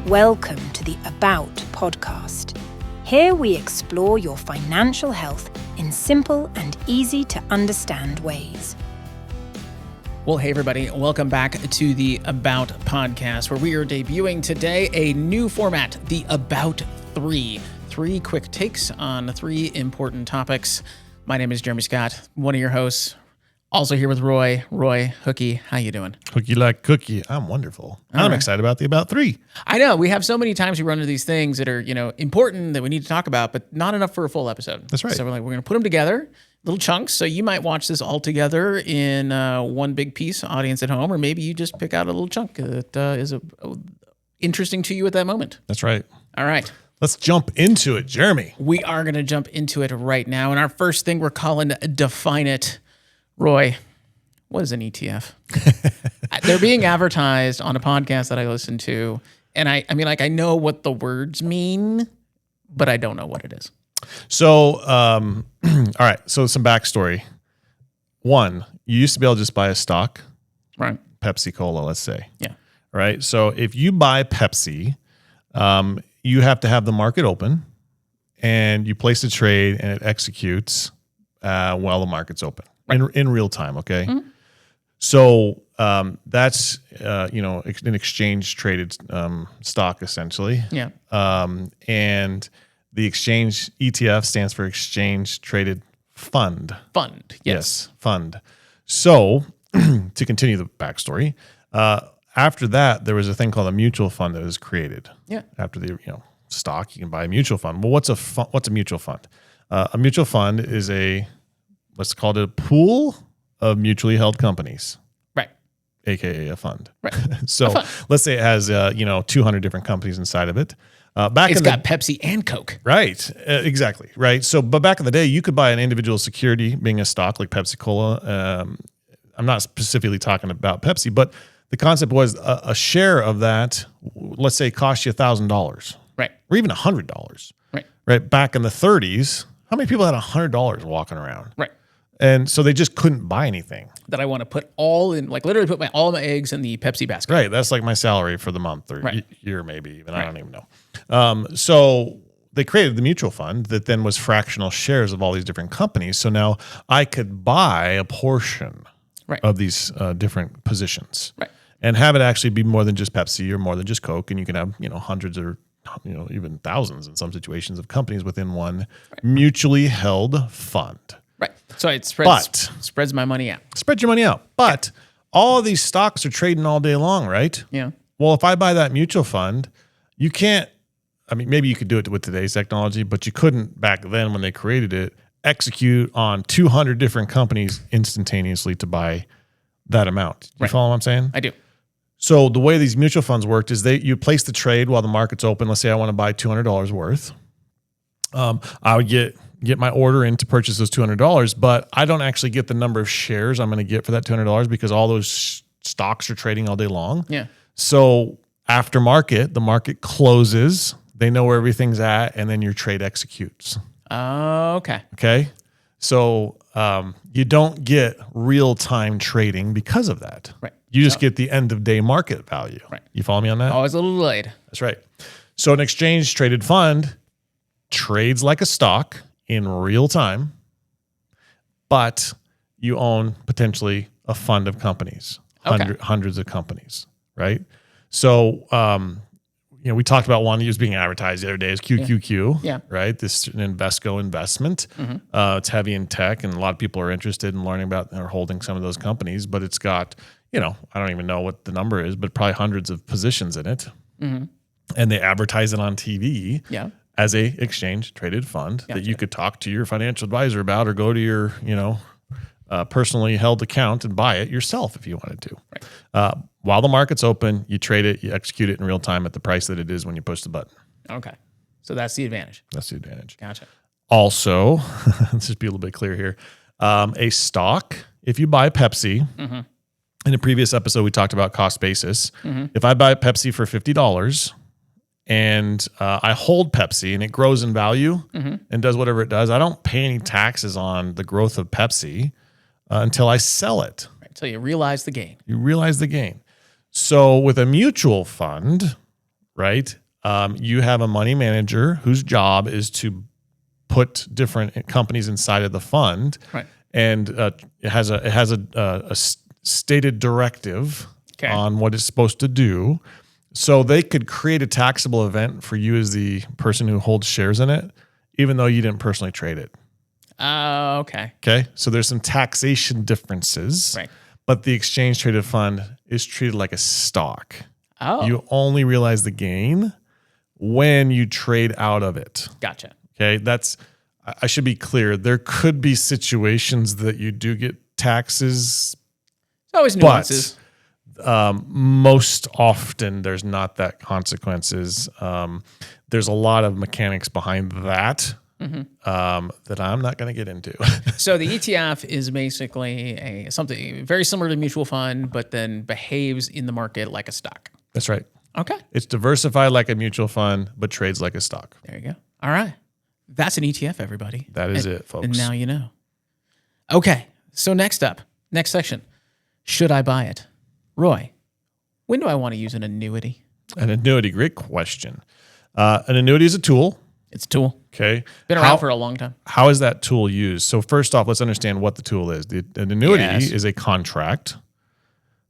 Welcome to the About podcast. Here we explore your financial health in simple and easy to understand ways. Well, hey everybody, welcome back to the About podcast, where we are debuting today a new format, the About 3. 3 quick takes on 3 important topics. My name is Jeremy Scott, one of your hosts. Also here with Roy. Roy, Hookie, how you doing? Hookie like cookie. I'm wonderful. I'm excited about the About 3. I know, we have so many times we run into these things that are, important that we need to talk about, but not enough for a full episode. That's right. So we're going to put them together, little chunks. So you might watch this all together in one big piece, audience at home, or maybe you just pick out a little chunk that is interesting to you at that moment. That's right. All right. Let's jump into it, Jeremy. We are going to jump into it right now. And our first thing we're calling Define It. Roy, what is an ETF? They're being advertised on a podcast that I listen to. And I know what the words mean, but I don't know what it is. So, all right. So some backstory. 1, you used to be able to just buy a stock. Right. Pepsi Cola, let's say. Yeah. Right. So if you buy Pepsi, you have to have the market open and you place a trade and it executes while the market's open. Right. In real time, okay? Mm-hmm. So that's, an exchange-traded stock, essentially. Yeah. And the exchange ETF stands for Exchange-Traded Fund. Fund, yes. Fund. So to continue the backstory, after that, there was a thing called a mutual fund that was created. Yeah. After the stock, you can buy a mutual fund. Well, what's a mutual fund? A mutual fund is let's call it a pool of mutually held companies. Right. AKA a fund. Right. So let's say it has, 200 different companies inside of it. It's got Pepsi and Coke. Right. Exactly. Right. So, but back in the day, you could buy an individual security being a stock like Pepsi Cola. I'm not specifically talking about Pepsi, but the concept was a share of that, let's say, cost you $1,000. Right. Or even $100. Right. Right. Back in the 30s, how many people had $100 walking around? Right. And so they just couldn't buy anything. That I want to put all in, literally put all my eggs in the Pepsi basket. Right. That's like my salary for the month or year maybe even. Right. I don't even know. So they created the mutual fund that then was fractional shares of all these different companies. So now I could buy a portion of these different positions and have it actually be more than just Pepsi or more than just Coke. And you can have, hundreds or even thousands in some situations of companies within one mutually held fund. Right. So it spreads my money out. Spread your money out. But all of these stocks are trading all day long, right? Yeah. Well, if I buy that mutual fund, you can't, maybe you could do it with today's technology, but you couldn't back then when they created it, execute on 200 different companies instantaneously to buy that amount. You follow what I'm saying? I do. So the way these mutual funds worked is you place the trade while the market's open. Let's say I want to buy $200 worth. I would get my order in to purchase those $200, but I don't actually get the number of shares I'm going to get for that $200 because all those stocks are trading all day long. Yeah. So after market, the market closes. They know where everything's at, and then your trade executes. Oh, okay. Okay. So you don't get real-time trading because of that. Right. You just get the end-of-day market value. Right. You follow me on that? Always a little delayed. That's right. So an exchange-traded fund trades like a stock in real time, but you own potentially a fund of companies, hundreds of companies, right? So, we talked about one that was being advertised the other day is QQQ, right? This is an Invesco investment. Mm-hmm. It's heavy in tech, and a lot of people are interested in learning about or holding some of those companies, but it's got, I don't even know what the number is, but probably hundreds of positions in it. Mm-hmm. And they advertise it on TV. Yeah. As a exchange-traded fund that you could talk to your financial advisor about or go to your, personally held account and buy it yourself if you wanted to. Right. While the market's open, you trade it, you execute it in real time at the price that it is when you push the button. Okay. So that's the advantage. That's the advantage. Gotcha. Also, let's just be a little bit clear here. A stock, if you buy Pepsi, in a previous episode we talked about cost basis. Mm-hmm. If I buy Pepsi for $50, and I hold Pepsi and it grows in value and does whatever it does, I don't pay any taxes on the growth of Pepsi until I sell it. Right, so you realize the gain. You realize the gain. So with a mutual fund, right? You have a money manager whose job is to put different companies inside of the fund, Right. and it has a stated directive Okay. on what it's supposed to do. So they could create a taxable event for you as the person who holds shares in it, even though you didn't personally trade it. Okay. Okay. So there's some taxation differences, Right. but the exchange traded fund is treated like a stock. Oh, You only realize the gain when you trade out of it. gotcha. Okay. I should be clear. There could be situations that you do get taxes, It's always nuances. most often there's not that consequences. There's a lot of mechanics behind that. That I'm not going to get into. So the ETF is basically something very similar to a mutual fund, but then behaves in the market like a stock. That's right. Okay. It's diversified like a mutual fund, but trades like a stock. There you go. All right. That's an ETF, everybody. That is it, folks. And now you know. Okay. So next section. Should I buy it? Roy, when do I want to use an annuity? An annuity, great question. An annuity is a tool. It's a tool. Okay. Been around for a long time. How is that tool used? So first off, let's understand what the tool is. An annuity Yes. is a contract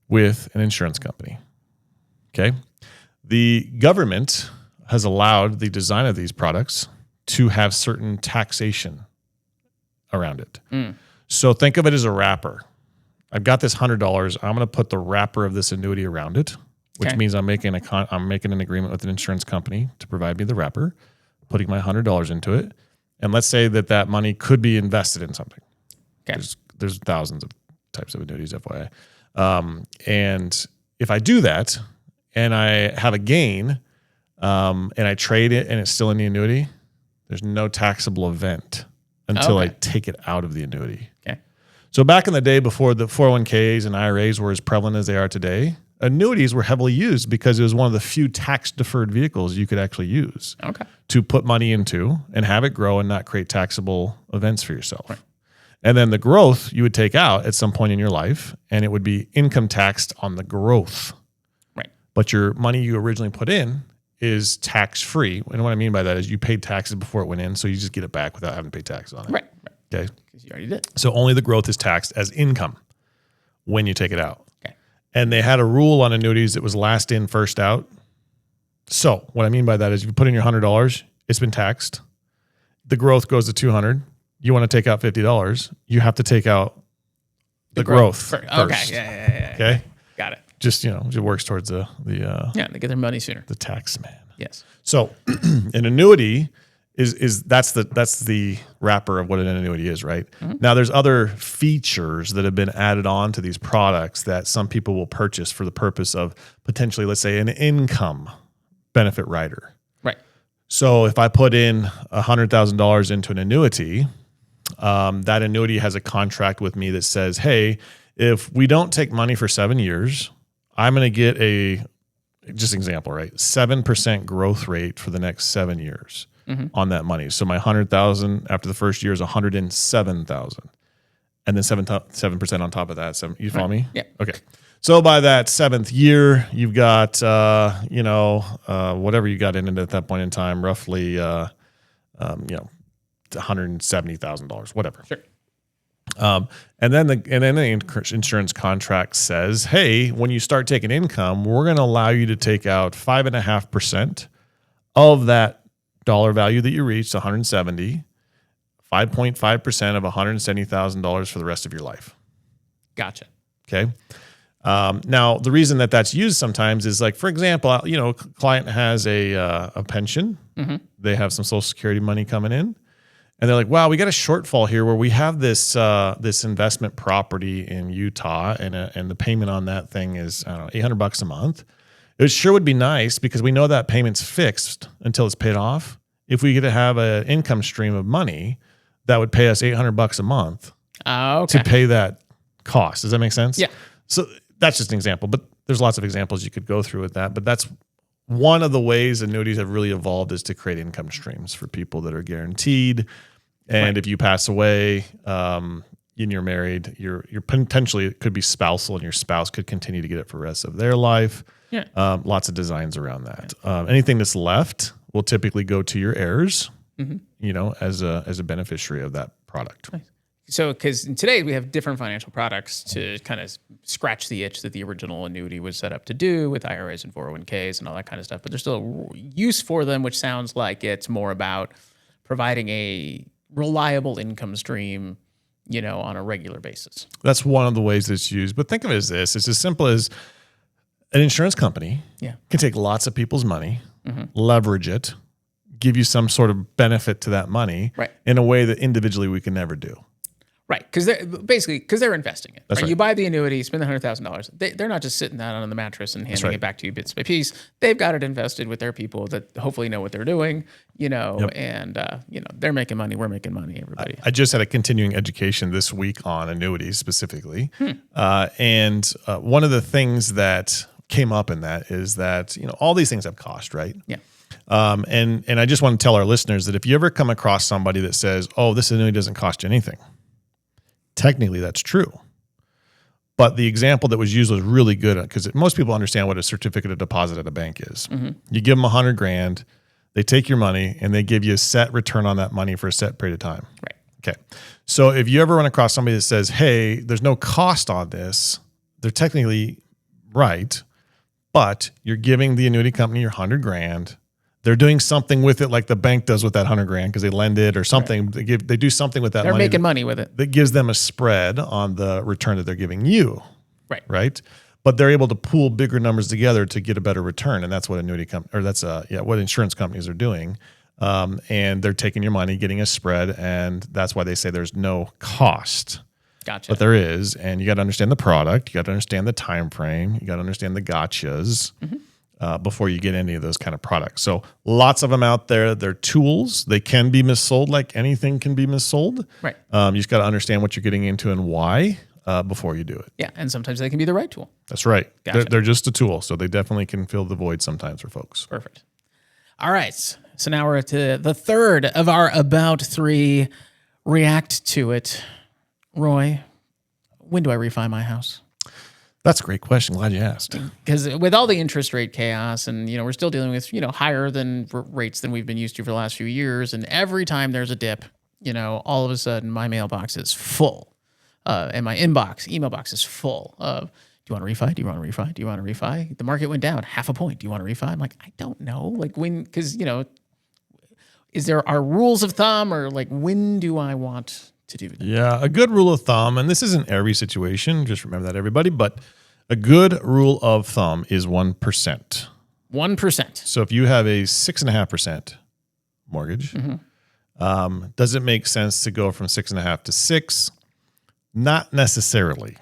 with an insurance company. Okay. The government has allowed the design of these products to have certain taxation around it. So think of it as a wrapper. I've got this $100. I'm going to put the wrapper of this annuity around it, which Okay. means I'm making an agreement with an insurance company to provide me the wrapper, putting my $100 into it. And let's say that money could be invested in something. Okay. There's thousands of types of annuities, FYI. And if I do that and I have a gain and I trade it and it's still in the annuity, there's no taxable event until I Okay. take it out of the annuity. Okay. So back in the day before the 401ks and IRAs were as prevalent as they are today, annuities were heavily used because it was one of the few tax-deferred vehicles you could actually use Okay. to put money into and have it grow and not create taxable events for yourself. Right. And then the growth you would take out at some point in your life, and it would be income taxed on the growth. Right. But your money you originally put in is tax-free. And what I mean by that is you paid taxes before it went in, so you just get it back without having to pay taxes on it. Right. Okay. Because you already did. So only the growth is taxed as income when you take it out. Okay. And they had a rule on annuities that was last in, first out. So what I mean by that is if you put in your $100, it's been taxed. The growth goes to $200. You want to take out $50. You have to take out the growth first. Okay. Yeah. Okay. Got it. Just, it works towards the Yeah, they get their money sooner. the tax man. Yes. So an annuity that's the wrapper of what an annuity is, right? Now there's other features that have been added on to these products that some people will purchase for the purpose of potentially, let's say, an income benefit rider. Right. So if I put in $100,000 into an annuity, that annuity has a contract with me that says, hey, if we don't take money for 7 years, I'm going to get just an example, right? 7% growth rate for the next 7 years on that money. So my 100,000 after the first year is 107,000, and then 7% on top of that. So you follow me? Yeah. Okay. So by that 7th year, you've got whatever you got in it at that point in time, roughly $170,000, whatever. Sure. And then the insurance contract says, hey, when you start taking income, we're going to allow you to take out 5.5% of that dollar value that you reached, 170, 5.5% of $170,000 for the rest of your life. Gotcha. Okay. Now the reason that's used sometimes is like, for example, a client has a pension. They have some Social Security money coming in. And they're like, wow, we got a shortfall here where we have this investment property in Utah, and the payment on that thing is, I don't know, $800 a month. It sure would be nice because we know that payment's fixed until it's paid off. If we get to have an income stream of money that would pay us $800 a month Okay. to pay that cost. Does that make sense? Yeah. So that's just an example, but there's lots of examples you could go through with that. But that's one of the ways annuities have really evolved, is to create income streams for people that are guaranteed. And if you pass away and you're married, you're potentially, it could be spousal, and your spouse could continue to get it for the rest of their life. Yeah. Lots of designs around that. Anything that's left will typically go to your heirs, as a beneficiary of that product. Nice. So, because today we have different financial products to kind of scratch the itch that the original annuity was set up to do with IRAs and 401ks and all that kind of stuff, but there's still a use for them, which sounds like it's more about providing a reliable income stream, on a regular basis. That's one of the ways it's used. But think of it as this. It's as simple as an insurance company can take lots of people's money, leverage it, give you some sort of benefit to that money in a way that individually we can never do. Right, because they're investing it. That's right. You buy the annuity, spend the $100,000. They're not just sitting that on the mattress and handing it back to you bits by piece. They've got it invested with their people that hopefully know what they're doing, and they're making money. We're making money. Everybody. I just had a continuing education this week on annuities specifically, and one of the things that came up in that is that all these things have cost, right? Yeah. And I just want to tell our listeners that if you ever come across somebody that says, "Oh, this annuity doesn't cost you anything," technically, that's true. But the example that was used was really good because most people understand what a certificate of deposit at a bank is. You give them $100,000, they take your money, and they give you a set return on that money for a set period of time. Right. Okay. So if you ever run across somebody that says, "Hey, there's no cost on this," they're technically right, but you're giving the annuity company your $100,000. They're doing something with it, like the bank does with that $100,000, because they lend it or something. Right. They do something with that. They're making money with it. That gives them a spread on the return that they're giving you. Right. Right. But they're able to pool bigger numbers together to get a better return, and that's what what insurance companies are doing. And they're taking your money, getting a spread, and that's why they say there's no cost. Gotcha. But there is, and you got to understand the product. You got to understand the time frame. You got to understand the gotchas. Before you get any of those kind of products. So lots of them out there. They're tools. They can be missold, like anything can be missold. Right. You just got to understand what you're getting into and why before you do it. Yeah, and sometimes they can be the right tool. That's right. Gotcha. They're just a tool, so they definitely can fill the void sometimes for folks. Perfect. All right, so now we're at the third of our About 3. React to it. Roy, when do I refi my house? That's a great question. Glad you asked. Because with all the interest rate chaos and, we're still dealing with, higher than rates than we've been used to for the last few years. And every time there's a dip, all of a sudden my mailbox is full. And my email box is full of, do you want to refi? Do you want to refi? Do you want to refi? The market went down 0.5 point. Do you want to refi? I'm like, I don't know. Because, are rules of thumb or when do I want to do that? Yeah, a good rule of thumb, and this isn't every situation, just remember that, everybody, but a good rule of thumb is 1%. 1%. So if you have a 6.5% mortgage, does it make sense to go from 6.5 to 6? Not necessarily.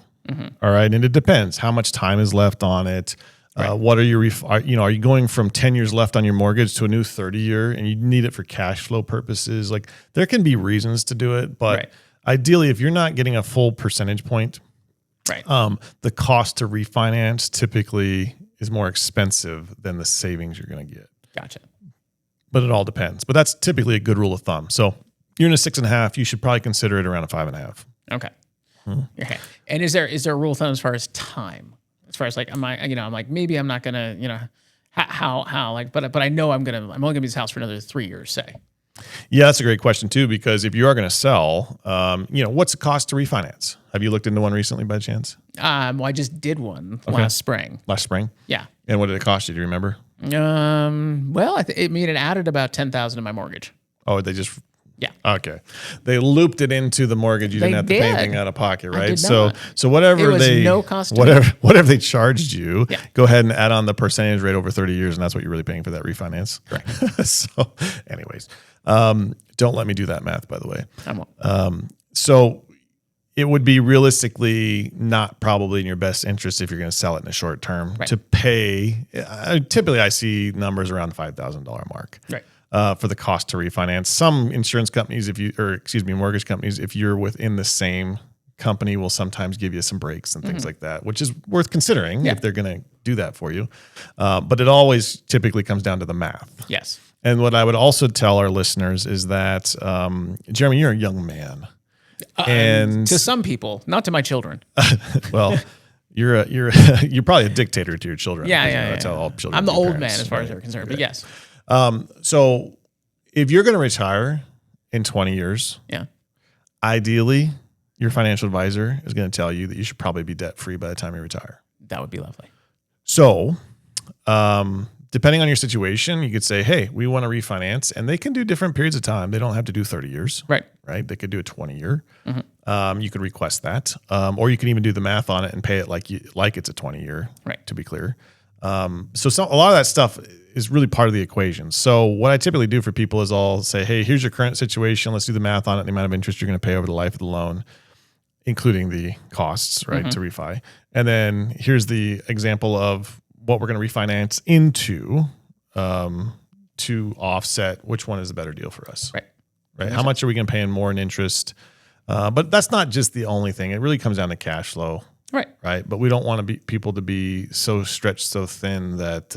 All right, and it depends how much time is left on it. Right. What are are you going from 10 years left on your mortgage to a new 30-year, and you need it for cash flow purposes? There can be reasons to do it, but ideally, if you're not getting a full percentage point, the cost to refinance typically is more expensive than the savings you're going to get. Gotcha. But it all depends. But that's typically a good rule of thumb. So you're in a 6.5, you should probably consider it around a 5.5. Okay. Okay. And is there a rule of thumb as far as time? As far as maybe I'm not gonna, but I know I'm only gonna be in this house for another 3 years, say. Yeah, that's a great question too, because if you are going to sell, what's the cost to refinance? Have you looked into one recently by chance? Well, I just did one last spring. Last spring? Yeah. And what did it cost you? Do you remember? Well, it added about $10,000 to my mortgage. Oh, they just... Yeah. Okay. They looped it into the mortgage. You didn't have to pay anything out of pocket, right? I did not. So whatever no cost to whatever they charged you, go ahead and add on the percentage rate over 30 years, and that's what you're really paying for that refinance. Right. So, anyways, don't let me do that math, by the way. I won't. So it would be realistically not probably in your best interest if you're going to sell it in the short term to pay. Typically, I see numbers around the $5,000 mark. Right. For the cost to refinance. Some insurance companies, mortgage companies, if you're within the same company, will sometimes give you some breaks and things like that, which is worth considering if they're going to do that for you. But it always typically comes down to the math. Yes. And what I would also tell our listeners is that, Jeremy, you're a young man. And to some people, not to my children. Well, you're probably a dictator to your children. Yeah. That's how all children. I'm the do old parents, man as far as right? they're concerned, but yes. So if you're going to retire in 20 years, Yeah. ideally, your financial advisor is going to tell you that you should probably be debt free by the time you retire. That would be lovely. So, depending on your situation, you could say, hey, we want to refinance, and they can do different periods of time. They don't have to do 30 years. Right. They could do a 20-year. You could request that. Or you can even do the math on it and pay it like it's a 20-year, Right. to be clear. A lot of that stuff is really part of the equation. So what I typically do for people is I'll say, hey, here's your current situation. Let's do the math on it, the amount of interest you're going to pay over the life of the loan, including the costs, right, to refi. And then here's the example of what we're going to refinance into to offset which one is the better deal for us. Right. How much are we going to pay in more in interest? But that's not just the only thing. It really comes down to cash flow. Right. But we don't want people to be so stretched so thin that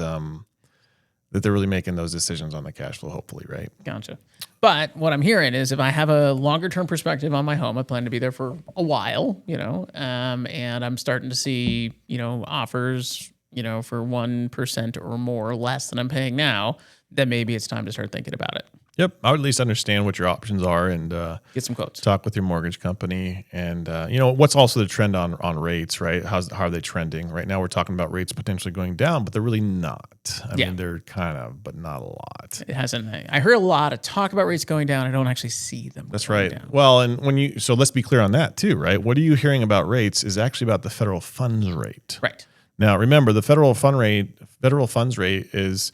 that they're really making those decisions on the cash flow, hopefully, right? Gotcha. But what I'm hearing is if I have a longer term perspective on my home, I plan to be there for a while, and I'm starting to see, offers, for 1% or more less than I'm paying now, then maybe it's time to start thinking about it. Yep. I would at least understand what your options are and get some quotes. Talk with your mortgage company. And, what's also the trend on rates, right? How are they trending? Right now we're talking about rates potentially going down, but they're really not. I mean, they're kind of, but not a lot. It hasn't. I heard a lot of talk about rates going down. I don't actually see them. That's right. Down. Well, and so let's be clear on that too, right? What are you hearing about rates is actually about the federal funds rate. Right. Now, remember the federal funds rate is,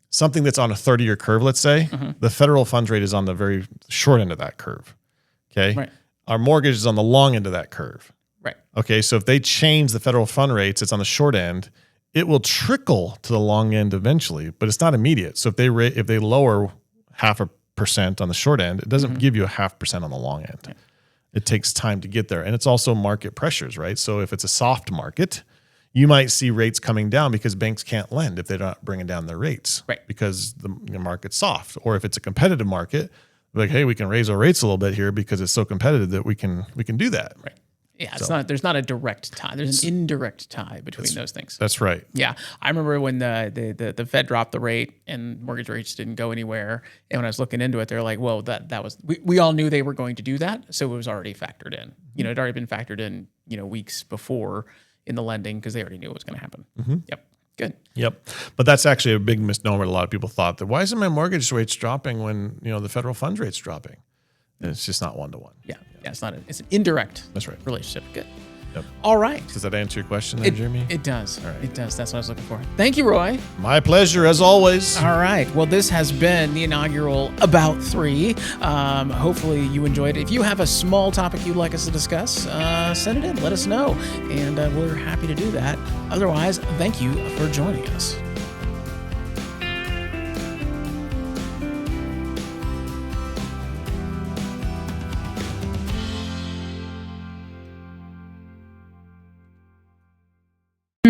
something that's on a 30-year curve, let's say. The federal funds rate is on the very short end of that curve. Okay. Right. Our mortgage is on the long end of that curve. Right. Okay. So if they change the federal fund rates, it's on the short end, it will trickle to the long end eventually, but it's not immediate. So if they lower 0.5% on the short end, it doesn't give you 0.5% on the long end. Right. It takes time to get there. And it's also market pressures, right? So if it's a soft market, you might see rates coming down because banks can't lend if they're not bringing down their rates, right? Because the market's soft. Or if it's a competitive market, like, hey, we can raise our rates a little bit here because it's so competitive that we can do that. Right. Yeah, there's not a direct tie. There's an indirect tie between those things. That's right. Yeah. I remember when the Fed dropped the rate and mortgage rates didn't go anywhere. And when I was looking into it, they're like, well, that was we all knew they were going to do that. So it was already factored in. It had already been factored in, weeks before in the lending because they already knew it was going to happen. Yep. Good. Yep. But that's actually a big misnomer. A lot of people thought that why isn't my mortgage rates dropping when, the federal funds rate's dropping? And it's just not one-to-one. Yeah. Yeah. It's an indirect relationship. Good. Yep. All right. Does that answer your question there, Jeremy? It does. All right. It does. That's what I was looking for. Thank you, Roy. My pleasure, as always. All right. Well, this has been the inaugural About 3. Hopefully you enjoyed it. If you have a small topic you'd like us to discuss, send it in. Let us know. And we're happy to do that. Otherwise, thank you for joining us.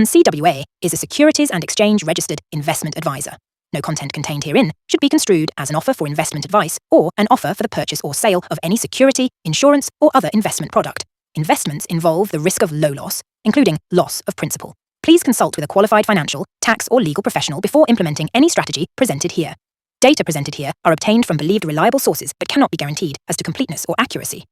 CWA is a Securities and Exchange Registered Investment Advisor. No content contained herein should be construed as an offer for investment advice or an offer for the purchase or sale of any security, insurance, or other investment product. Investments involve the risk of low loss, including loss of principal. Please consult with a qualified financial, tax, or legal professional before implementing any strategy presented here. Data presented here are obtained from believed reliable sources but cannot be guaranteed as to completeness or accuracy.